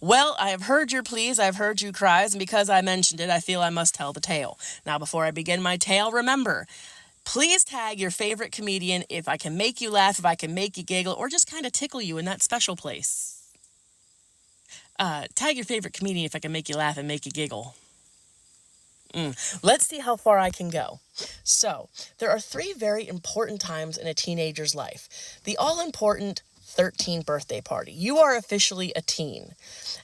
Well, I have heard your pleas, I've heard your cries, and because I mentioned it, I feel I must tell the tale. Now, before I begin my tale, remember, please tag your favorite comedian if I can make you laugh, if I can make you giggle, or just kind of tickle you in that special place. Tag your favorite comedian if I can make you laugh and make you giggle. Let's see how far I can go. So, there are 3 very important times in a teenager's life. The all-important 13th birthday party. You are officially a teen.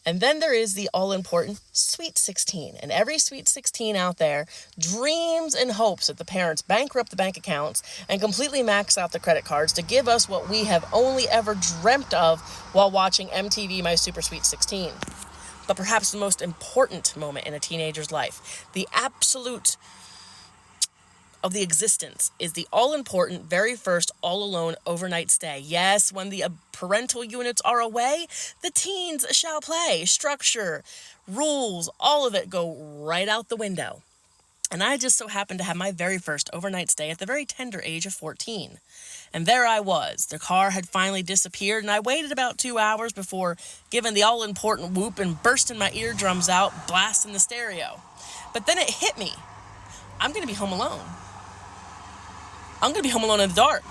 And then there is the all-important Sweet 16. And every Sweet 16 out there dreams and hopes that the parents bankrupt the bank accounts and completely max out the credit cards to give us what we have only ever dreamt of while watching MTV My Super Sweet 16. But perhaps the most important moment in a teenager's life, the absolute of the existence, is the all-important very first all-alone overnight stay. Yes, when the parental units are away, the teens shall play. Structure, rules, all of it go right out the window. And I just so happened to have my very first overnight stay at the very tender age of 14. And there I was. The car had finally disappeared, and I waited about 2 hours before giving the all-important whoop and bursting my eardrums out, blasting the stereo. But then it hit me. I'm going to be home alone. I'm going to be home alone in the dark.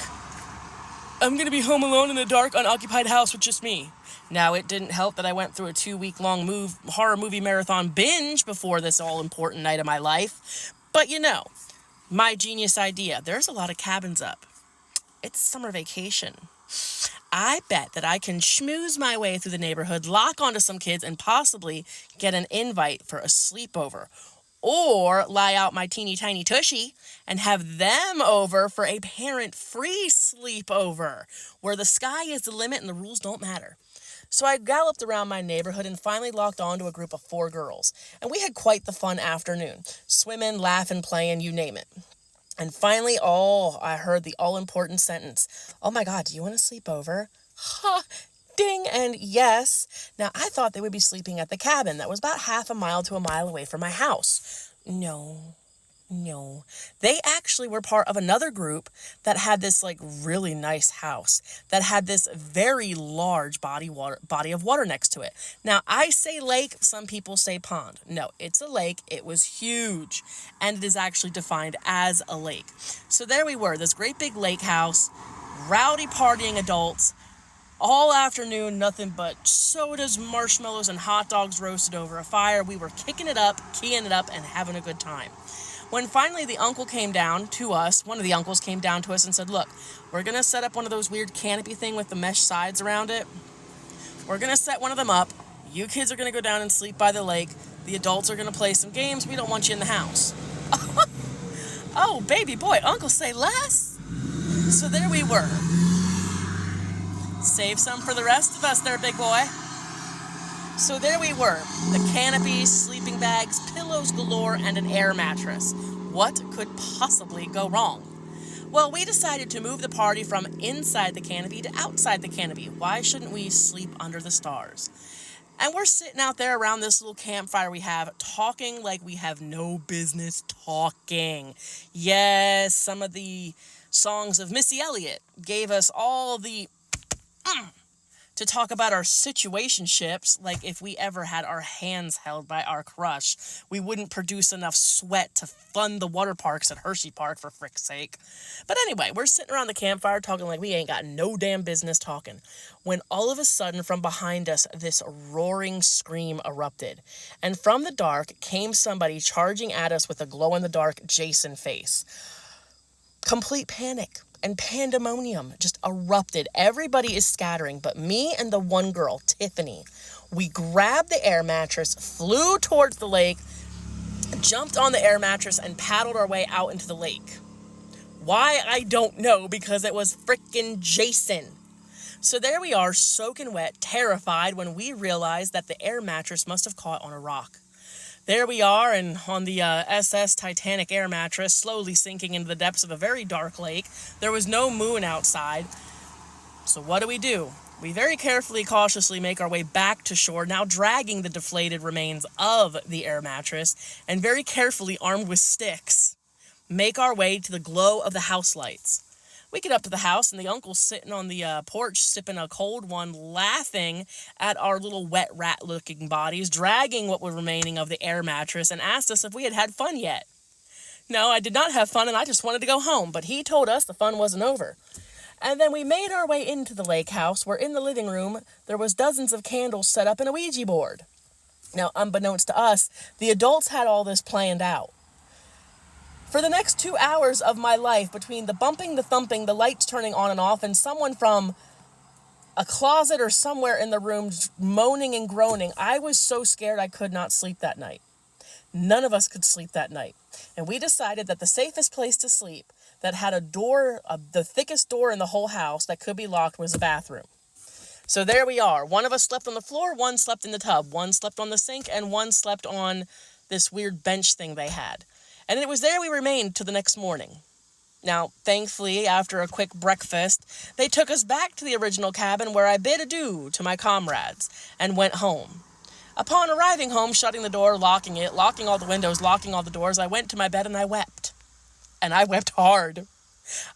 I'm going to be home alone in a dark, unoccupied house with just me. Now, it didn't help that I went through a 2-week-long horror movie marathon binge before this all-important night of my life. But my genius idea. There's a lot of cabins up. It's summer vacation. I bet that I can schmooze my way through the neighborhood, lock onto some kids, and possibly get an invite for a sleepover. Or lie out my teeny tiny tushy and have them over for a parent-free sleepover, where the sky is the limit and the rules don't matter. So I galloped around my neighborhood and finally locked onto a group of 4 girls. And we had quite the fun afternoon. Swimming, laughing, playing, you name it. And finally, I heard the all-important sentence. Oh my God, do you want to sleep over? Ha! Ding! And yes. Now, I thought they would be sleeping at the cabin that was about half a mile to a mile away from my house. No. They actually were part of another group that had this really nice house that had this very large body of water next to it. Now, I say lake, some people say pond. No, it's a lake. It was huge, and it is actually defined as a lake. So there we were, this great big lake house, rowdy partying adults, all afternoon, nothing but sodas, marshmallows, and hot dogs roasted over a fire. We were kicking it up, keying it up, and having a good time. When finally the uncle came down to us, one of the uncles came down to us and said, look, we're going to set up one of those weird canopy thing with the mesh sides around it. We're going to set one of them up. You kids are going to go down and sleep by the lake. The adults are going to play some games. We don't want you in the house. Oh, baby boy, uncle say less. So there we were. Save some for the rest of us there, big boy. So there we were, the canopies, sleeping bags, pillows galore, and an air mattress. What could possibly go wrong? Well, we decided to move the party from inside the canopy to outside the canopy. Why shouldn't we sleep under the stars? And we're sitting out there around this little campfire we have, talking like we have no business talking. Yes, some of the songs of Missy Elliott gave us all the to talk about our situationships, like if we ever had our hands held by our crush, we wouldn't produce enough sweat to fund the water parks at Hershey Park, for frick's sake. But anyway, we're sitting around the campfire talking like we ain't got no damn business talking, when all of a sudden from behind us, this roaring scream erupted. And from the dark came somebody charging at us with a glow-in-the-dark Jason face. Complete panic and pandemonium just erupted. Everybody is scattering, but me and the one girl, Tiffany, we grabbed the air mattress, flew towards the lake, jumped on the air mattress, and paddled our way out into the lake. Why, I don't know, because it was frickin' Jason. So there we are, soaking wet, terrified, when we realized that the air mattress must have caught on a rock. There we are, and on the SS Titanic air mattress, slowly sinking into the depths of a very dark lake. There was no moon outside. So what do? We very carefully, cautiously make our way back to shore, now dragging the deflated remains of the air mattress, and very carefully, armed with sticks, make our way to the glow of the house lights. We get up to the house, and the uncle's sitting on the porch sipping a cold one, laughing at our little wet rat-looking bodies, dragging what was remaining of the air mattress, and asked us if we had had fun yet. No, I did not have fun, and I just wanted to go home, but he told us the fun wasn't over. And then we made our way into the lake house, where in the living room there was dozens of candles set up and a Ouija board. Now, unbeknownst to us, the adults had all this planned out. For the next 2 hours of my life, between the bumping, the thumping, the lights turning on and off, and someone from a closet or somewhere in the room moaning and groaning, I was so scared I could not sleep that night. None of us could sleep that night. And we decided that the safest place to sleep, that had a door, the thickest door in the whole house that could be locked, was the bathroom. So there we are. One of us slept on the floor, one slept in the tub, one slept on the sink, and one slept on this weird bench thing they had. And it was there we remained till the next morning. Now, thankfully, after a quick breakfast, they took us back to the original cabin where I bid adieu to my comrades and went home. Upon arriving home, shutting the door, locking it, locking all the windows, locking all the doors, I went to my bed and I wept. And I wept hard.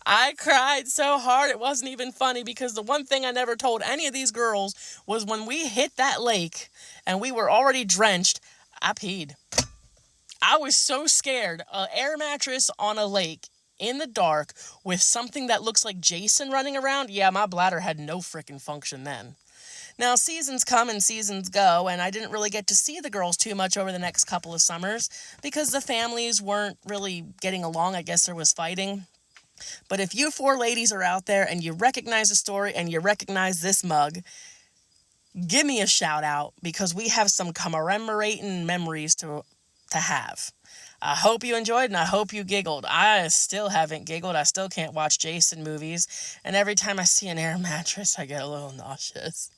I cried so hard it wasn't even funny, because the one thing I never told any of these girls was when we hit that lake and we were already drenched, I peed. I was so scared. An air mattress on a lake in the dark with something that looks like Jason running around. Yeah, my bladder had no freaking function then. Now, seasons come and seasons go, and I didn't really get to see the girls too much over the next couple of summers because the families weren't really getting along. I guess there was fighting. But if you 4 ladies are out there and you recognize the story and you recognize this mug, give me a shout out, because we have some commemorating memories to have. I hope you enjoyed, and I hope you giggled. I still haven't giggled. I still can't watch Jason movies, and every time I see an air mattress, I get a little nauseous.